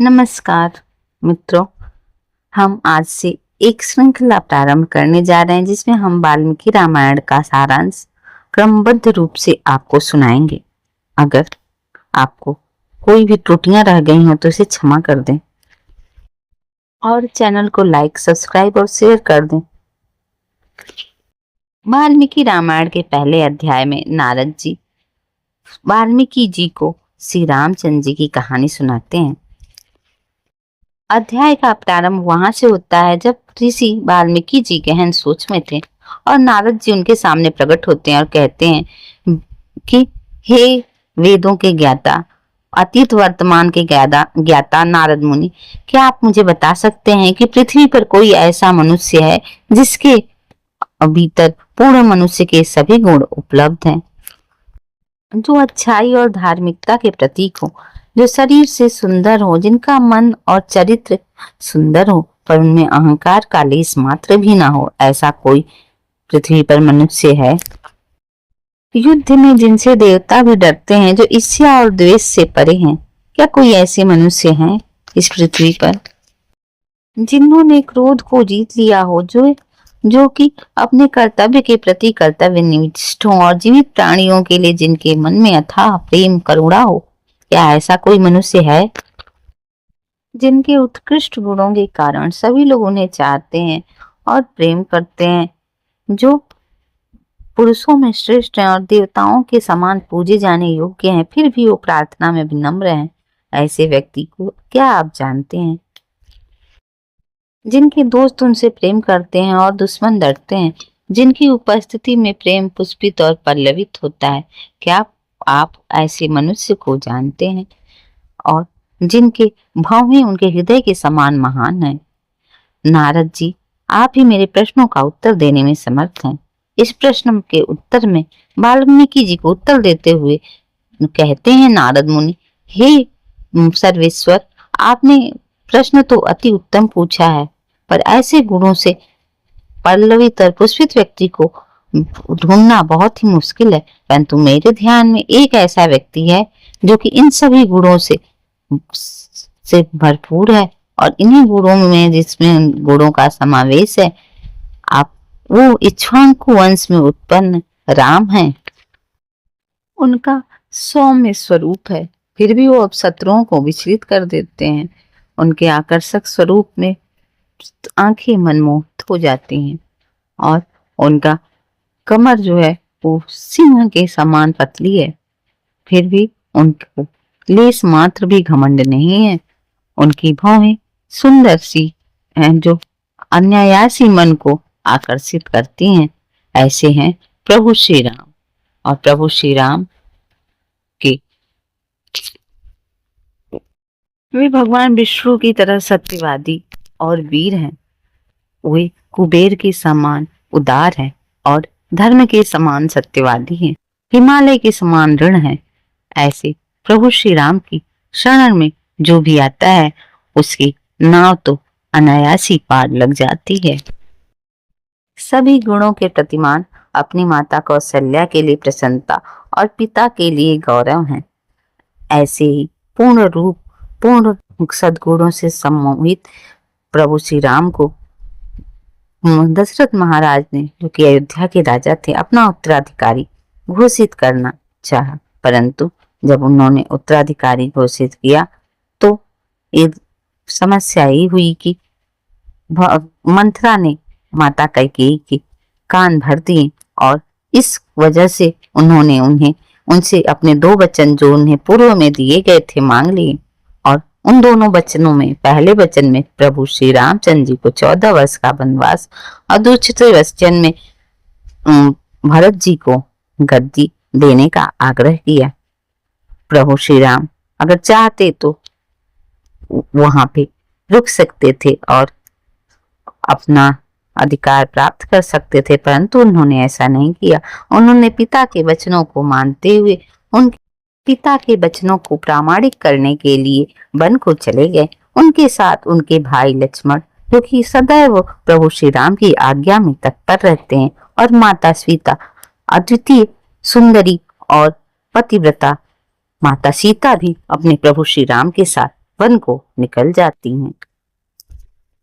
नमस्कार मित्रों, हम आज से एक श्रृंखला प्रारंभ करने जा रहे हैं जिसमें हम वाल्मीकि रामायण का सारांश क्रमबद्ध रूप से आपको सुनाएंगे। अगर आपको कोई भी त्रुटियां रह गई हो तो इसे क्षमा कर दें और चैनल को लाइक, सब्सक्राइब और शेयर कर दें। वाल्मीकि रामायण के पहले अध्याय में नारद जी वाल्मीकि जी को श्री रामचंद्र जी की कहानी सुनाते हैं। अध्याय का प्रारंभ वहां से होता है जब ऋषि वाल्मीकि जी गहन सोच में थे और नारद जी उनके सामने प्रकट होते हैं और कहते हैं कि हे वेदों के ज्ञाता, अतीत वर्तमान के ज्ञाता नारद मुनि, क्या आप मुझे बता सकते हैं कि पृथ्वी पर कोई ऐसा मनुष्य है जिसके भीतर पूर्ण मनुष्य के सभी गुण उपलब्ध हैं, जो अच्छाई और धार्मिकता के प्रतीक हो, जो शरीर से सुंदर हो, जिनका मन और चरित्र सुंदर हो पर उनमें अहंकार का लेस मात्र भी ना हो? ऐसा कोई पृथ्वी पर मनुष्य है? युद्ध में जिनसे देवता भी डरते हैं, जो ईर्ष्या और द्वेष से परे हैं, क्या कोई ऐसे मनुष्य हैं इस पृथ्वी पर जिन्होंने क्रोध को जीत लिया हो, जो कि अपने कर्तव्य के प्रति कर्तव्य निष्ठ हो और जीवित प्राणियों के लिए जिनके मन में अथाह प्रेम करुणा हो? क्या ऐसा कोई मनुष्य है जिनके उत्कृष्ट गुणों के कारण सभी लोग उन्हें चाहते हैं और प्रेम करते हैं, जो पुरुषों में श्रेष्ठ हैं और देवताओं के समान पूजे जाने योग्य हैं, फिर भी वो प्रार्थना में विनम्र हैं? ऐसे व्यक्ति को क्या आप जानते हैं? जिनके दोस्त उनसे प्रेम करते हैं और दुश्मन डरते हैं, जिनकी उपस्थिति में प्रेम पुष्पित और पल्लवित होता है, क्या आप ऐसे मनुष्य को जानते हैं? और जिनके भावें उनके हृदय के समान महान हैं? नारद जी, आप ही मेरे प्रश्नों का उत्तर देने में समर्थ हैं। इस प्रश्न के उत्तर में वाल्मीकि जी को उत्तर देते हुए कहते हैं नारद मुनि, हे सर्वेश्वर, आपने प्रश्न तो अति उत्तम पूछा है, पर ऐसे गुणों से पल्लवित और पुष्पित व्यक्ति को ढूंढना बहुत ही मुश्किल है। परंतु मेरे ध्यान में एक ऐसा व्यक्ति है जो कि इन सभी गुणों से भरपूर है और इन्हीं गुणों में, जिसमें गुणों का समावेश है, आप वो इक्ष्वाकु वंश में उत्पन्न राम हैं। उनका सौम्य स्वरूप है, फिर भी वो अब शत्रुओं को विचलित कर देते हैं। उनके आकर्षक स्वरूप में आंखें मनमोहित हो जाती हैं और उनका कमर जो है वो सिंह के समान पतली है, फिर भी उनको लेस मात्र भी घमंड नहीं है। उनकी भौहें सुंदर सी हैं जो अनायासी मन को आकर्षित करती हैं। ऐसे हैं प्रभु श्री राम। और प्रभु श्री राम के वे भगवान विष्णु की तरह सत्यवादी और वीर हैं। वे कुबेर के समान उदार हैं और धर्म के समान सत्यवादी हैं, हिमालय के समान ऋण हैं। ऐसे प्रभु श्री राम की शरण में जो भी आता है उसकी नाव तो अनायासी पार लग जाती है। सभी गुणों के प्रतिमान अपनी माता कौशल्या के लिए प्रसन्नता और पिता के लिए गौरव हैं। ऐसे ही पूर्ण रूप, पूर्ण सद्गुणों से सम्मोहित प्रभु श्री राम को दशरथ महाराज ने, जो कि अयोध्या के राजा थे, अपना उत्तराधिकारी घोषित करना चाहा, परंतु जब उन्होंने उत्तराधिकारी घोषित किया तो एक समस्या ही हुई कि मंथरा ने माता कैकेयी के कान भर दिए और इस वजह से उन्होंने उनसे अपने 2 वचन जो उन्हें पूर्व में दिए गए थे मांग लिए। और उन दोनों वचनों में, पहले वचन में प्रभु श्री रामचंद्र जी को 14 वर्ष का वनवास और दूसरे वचन में भरत जी को गद्दी देने का आग्रह किया। प्रभु श्री राम अगर चाहते तो वहां पे रुक सकते थे और अपना अधिकार प्राप्त कर सकते थे, परंतु उन्होंने ऐसा नहीं किया। उन्होंने पिता के वचनों को मानते हुए उन पिता के वचनों को प्रामाणिक करने के लिए वन को चले गए। उनके साथ उनके भाई लक्ष्मण, जो कि सदैव प्रभु श्री राम की आज्ञा में तत्पर रहते हैं, और माता सीता, अद्वितीय सुंदरी और पतिव्रता माता सीता भी अपने प्रभु श्री राम के साथ वन को निकल जाती हैं।